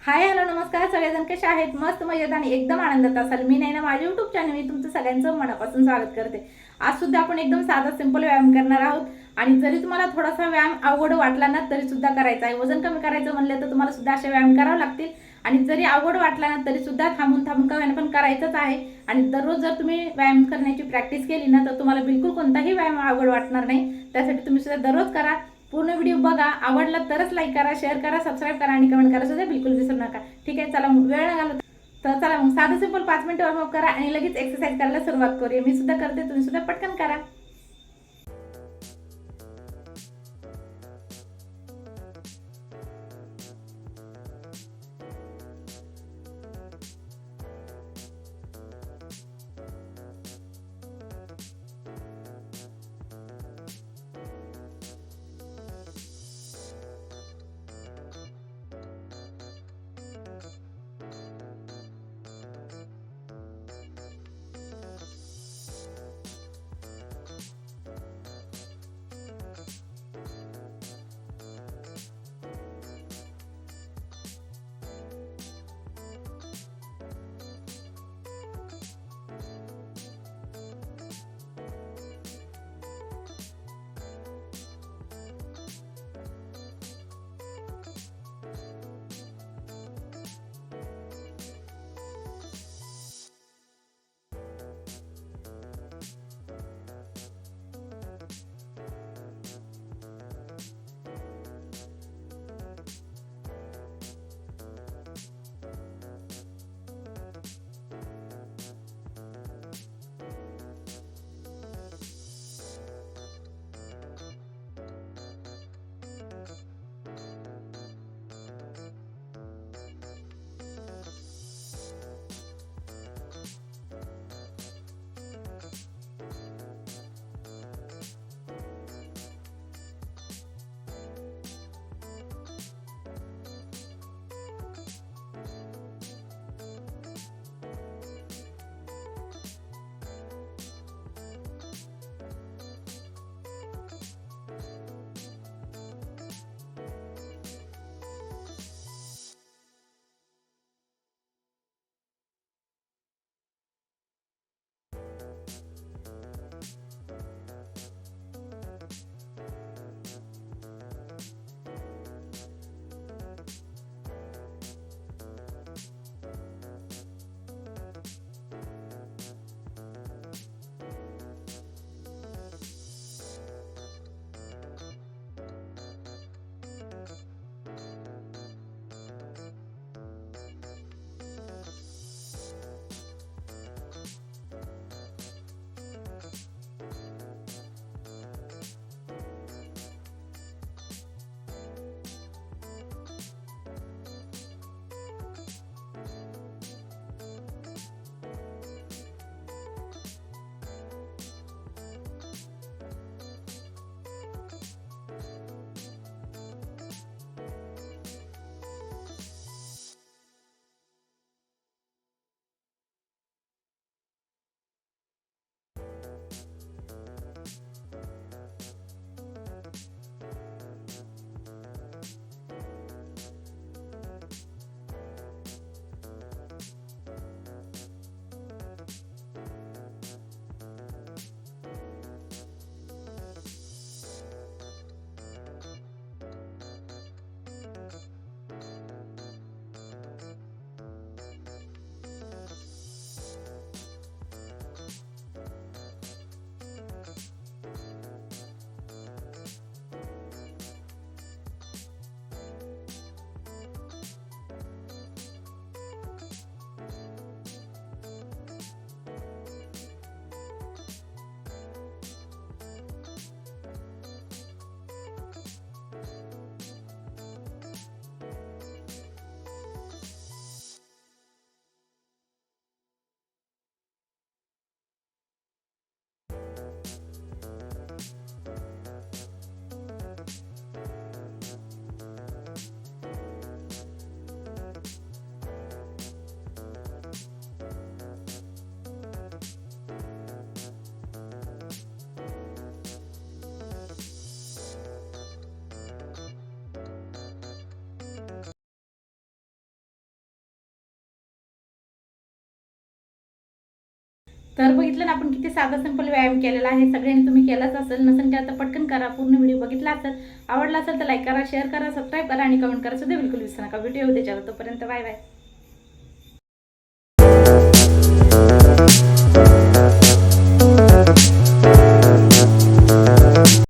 Hi hello नमस्कार सगळेजण कसे आहेत? मस्त मजेत आणि एकदम आनंदात असाल. मी नाही ना माझ्या युट्यूब चॅनल मी तुमचं सगळ्यांचं मनापासून स्वागत करते. आज सुद्धा आपण एकदम साधा सिंपल व्यायाम करणार आहोत. आणि जरी तुम्हाला थोडासा व्यायाम अवघड वाटला ना तरी सुद्धा करायचा आहे. वजन कमी करायचं म्हणलं तर तुम्हाला सुद्धा असे व्यायाम करावे लागतील. आणि जरी अवघड वाटला ना तरी सुद्धा थांबून थांबून का व्यायाम पण करायचंच आहे. आणि दररोज जर तुम्ही व्यायाम करण्याची प्रॅक्टिस केली ना तर तुम्हाला बिलकुल कोणताही व्यायाम अवघड वाटणार नाही. त्यासाठी तुम्ही सुद्धा दररोज करा. पूर्ण व्हिडिओ बघा, आवडला तरच लाईक करा, शेअर करा, सबस्क्राईब करा आणि कमेंट करा सुद्धा बिलकुल विसरू नका. ठीक आहे, चला वेळ न घालवता तर चला मग साधं सिंपल 5 मिनिटं वॉर्मअप करा आणि लगेच एक्सरसाइज करायला सुरुवात करूया. मी सुद्धा करते, तुम्ही सुद्धा पटकन करा. तर बघितलं ना आपण किती साधा सिंपल व्यायाम केलेला आहे. सगळ्यांनी तुम्ही केलाच असेल, नसेल केला तर पटकन करा. पूर्ण व्हिडिओ बघितला असेल, आवडला असेल तर लाईक करा, शेअर करा, सबस्क्राईब करा आणि कमेंट करा सुद्धा बिलकुल विसरू नका. व्हिडिओ त्याच्यावर तोपर्यंत बाय बाय.